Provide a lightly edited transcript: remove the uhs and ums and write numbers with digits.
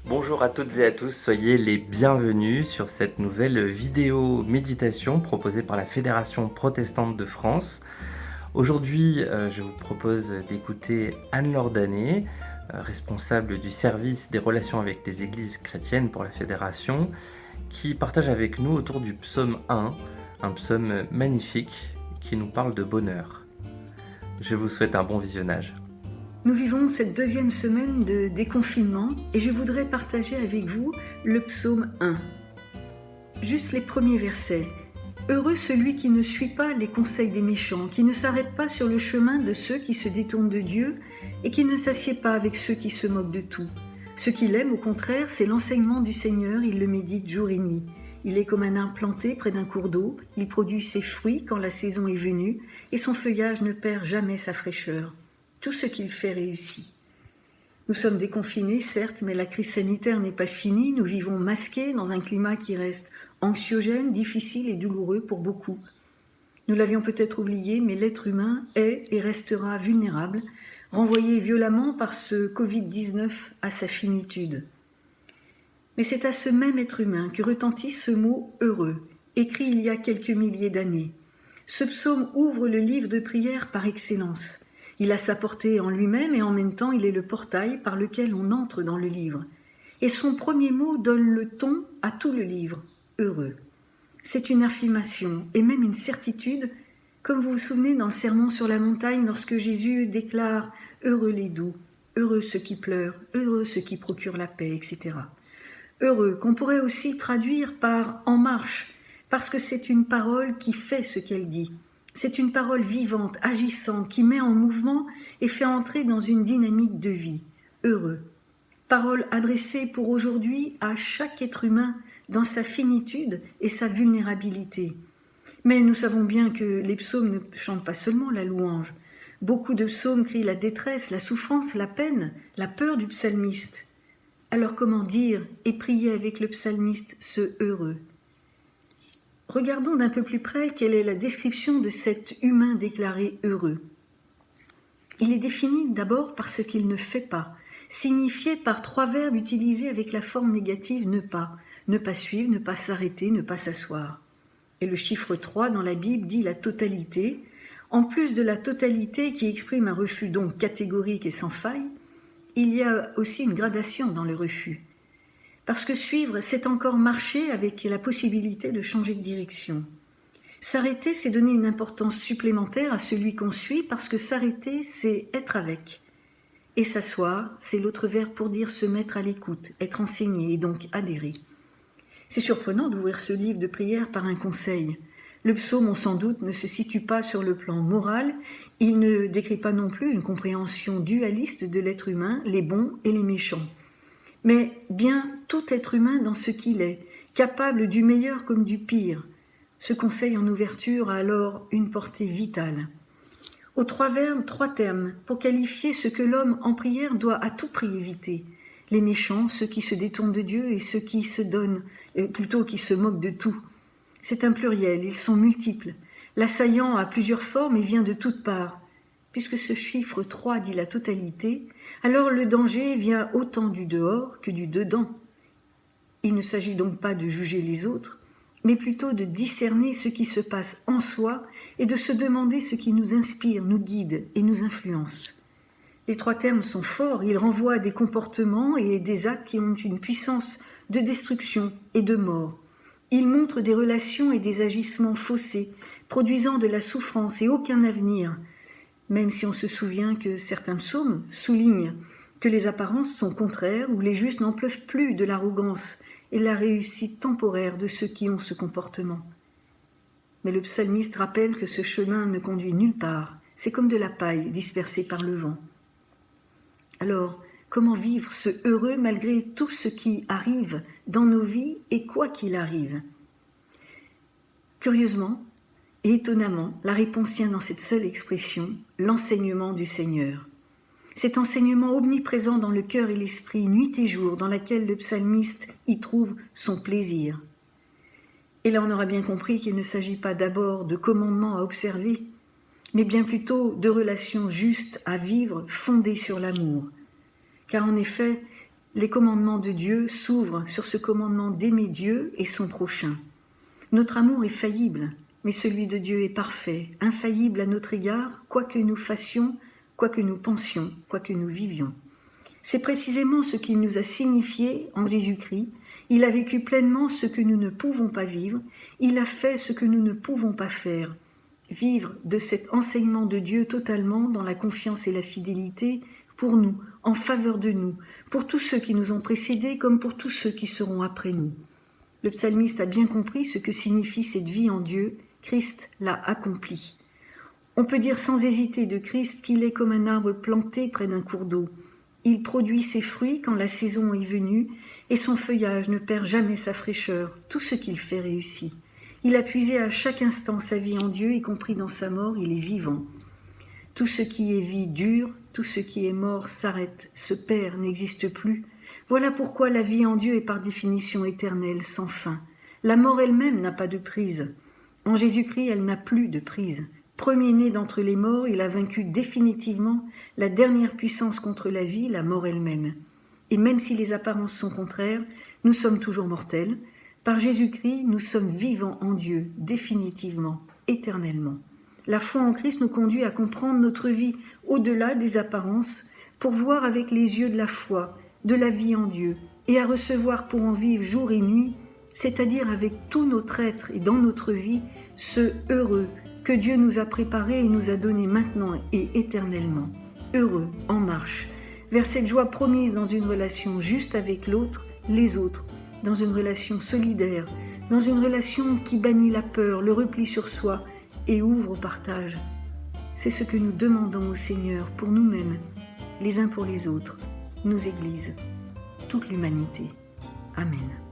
Bonjour à toutes et à tous, soyez les bienvenus sur cette nouvelle vidéo méditation proposée par la Fédération protestante de France. Aujourd'hui, je vous propose d'écouter Anne-Laure Danet, responsable du service des relations avec les églises chrétiennes pour la Fédération, qui partage avec nous autour du psaume 1, un psaume magnifique qui nous parle de bonheur. Je vous souhaite un bon visionnage. Nous vivons cette deuxième semaine de déconfinement et je voudrais partager avec vous le psaume 1. Juste les premiers versets. Heureux celui qui ne suit pas les conseils des méchants, qui ne s'arrête pas sur le chemin de ceux qui se détournent de Dieu et qui ne s'assied pas avec ceux qui se moquent de tout. Ce qu'il aime, au contraire, c'est l'enseignement du Seigneur, il le médite jour et nuit. Il est comme un arbre planté près d'un cours d'eau, il produit ses fruits quand la saison est venue et son feuillage ne perd jamais sa fraîcheur. Tout ce qu'il fait réussit. Nous sommes déconfinés, certes, mais la crise sanitaire n'est pas finie. Nous vivons masqués dans un climat qui reste anxiogène, difficile et douloureux pour beaucoup. Nous l'avions peut-être oublié, mais l'être humain est et restera vulnérable, renvoyé violemment par ce Covid-19 à sa finitude. Mais c'est à ce même être humain que retentit ce mot « heureux », écrit il y a quelques milliers d'années. Ce psaume ouvre le livre de prière par excellence. Il a sa portée en lui-même et en même temps il est le portail par lequel on entre dans le livre. Et son premier mot donne le ton à tout le livre, heureux. C'est une affirmation et même une certitude, comme vous vous souvenez dans le Sermon sur la montagne lorsque Jésus déclare « heureux les doux, heureux ceux qui pleurent, heureux ceux qui procurent la paix, etc. » Heureux, qu'on pourrait aussi traduire par « en marche », parce que c'est une parole qui fait ce qu'elle dit. C'est une parole vivante, agissante, qui met en mouvement et fait entrer dans une dynamique de vie. Heureux. Parole adressée pour aujourd'hui à chaque être humain dans sa finitude et sa vulnérabilité. Mais nous savons bien que les psaumes ne chantent pas seulement la louange. Beaucoup de psaumes crient la détresse, la souffrance, la peine, la peur du psalmiste. Alors comment dire et prier avec le psalmiste ce heureux ? Regardons d'un peu plus près quelle est la description de cet humain déclaré heureux. Il est défini d'abord par ce qu'il ne fait pas, signifié par 3 verbes utilisés avec la forme négative ne pas suivre, ne pas s'arrêter, ne pas s'asseoir. Et le chiffre 3 dans la Bible dit la totalité. En plus de la totalité qui exprime un refus donc catégorique et sans faille, il y a aussi une gradation dans le refus. Parce que suivre, c'est encore marcher avec la possibilité de changer de direction. S'arrêter, c'est donner une importance supplémentaire à celui qu'on suit, parce que s'arrêter, c'est être avec. Et s'asseoir, c'est l'autre verbe pour dire se mettre à l'écoute, être enseigné et donc adhérer. C'est surprenant d'ouvrir ce livre de prière par un conseil. Le psaume, on s'en doute, ne se situe pas sur le plan moral, il ne décrit pas non plus une compréhension dualiste de l'être humain, les bons et les méchants. Mais bien tout être humain dans ce qu'il est, capable du meilleur comme du pire. Ce conseil en ouverture a alors une portée vitale. Aux 3 verbes, 3 termes pour qualifier ce que l'homme en prière doit à tout prix éviter. Les méchants, ceux qui se détournent de Dieu et ceux qui se donnent, plutôt qui se moquent de tout. C'est un pluriel, ils sont multiples. L'assaillant a plusieurs formes et vient de toutes parts. Puisque ce chiffre 3 dit la totalité, alors le danger vient autant du dehors que du dedans. Il ne s'agit donc pas de juger les autres, mais plutôt de discerner ce qui se passe en soi et de se demander ce qui nous inspire, nous guide et nous influence. Les 3 termes sont forts, ils renvoient à des comportements et des actes qui ont une puissance de destruction et de mort. Ils montrent des relations et des agissements faussés, produisant de la souffrance et aucun avenir, même si on se souvient que certains psaumes soulignent que les apparences sont contraires ou les justes n'en peuvent plus de l'arrogance et la réussite temporaire de ceux qui ont ce comportement. Mais le psalmiste rappelle que ce chemin ne conduit nulle part, c'est comme de la paille dispersée par le vent. Alors, comment vivre ce heureux malgré tout ce qui arrive dans nos vies et quoi qu'il arrive ? Curieusement, et étonnamment, la réponse tient dans cette seule expression, l'enseignement du Seigneur. Cet enseignement omniprésent dans le cœur et l'esprit, nuit et jour, dans laquelle le psalmiste y trouve son plaisir. Et là, on aura bien compris qu'il ne s'agit pas d'abord de commandements à observer, mais bien plutôt de relations justes à vivre, fondées sur l'amour. Car en effet, Les commandements de Dieu s'ouvrent sur ce commandement d'aimer Dieu et son prochain. Notre amour est faillible, mais celui de Dieu est parfait, infaillible à notre égard, quoi que nous fassions, quoi que nous pensions, quoi que nous vivions. C'est précisément ce qu'il nous a signifié en Jésus-Christ. Il a vécu pleinement ce que nous ne pouvons pas vivre, il a fait ce que nous ne pouvons pas faire. Vivre de cet enseignement de Dieu totalement dans la confiance et la fidélité pour nous, en faveur de nous, pour tous ceux qui nous ont précédés comme pour tous ceux qui seront après nous. Le psalmiste a bien compris ce que signifie cette vie en Dieu. Christ l'a accompli. On peut dire sans hésiter de Christ qu'il est comme un arbre planté près d'un cours d'eau. Il produit ses fruits quand la saison est venue et son feuillage ne perd jamais sa fraîcheur. Tout ce qu'il fait réussit. Il a puisé à chaque instant sa vie en Dieu, y compris dans sa mort, il est vivant. Tout ce qui est vie dure, tout ce qui est mort s'arrête, se perd, n'existe plus. Voilà pourquoi la vie en Dieu est par définition éternelle, sans fin. La mort elle-même n'a pas de prise. En Jésus-Christ, elle n'a plus de prise. Premier-né d'entre les morts, il a vaincu définitivement la dernière puissance contre la vie, la mort elle-même. Et même si les apparences sont contraires, nous sommes toujours mortels. Par Jésus-Christ, nous sommes vivants en Dieu, définitivement, éternellement. La foi en Christ nous conduit à comprendre notre vie au-delà des apparences pour voir avec les yeux de la foi, de la vie en Dieu et à recevoir pour en vivre jour et nuit, c'est-à-dire avec tout notre être et dans notre vie, ce heureux que Dieu nous a préparé et nous a donné maintenant et éternellement. Heureux, en marche, vers cette joie promise dans une relation juste avec l'autre, les autres, dans une relation solidaire, dans une relation qui bannit la peur, le repli sur soi et ouvre au partage. C'est ce que nous demandons au Seigneur pour nous-mêmes, les uns pour les autres, nos églises, toute l'humanité. Amen.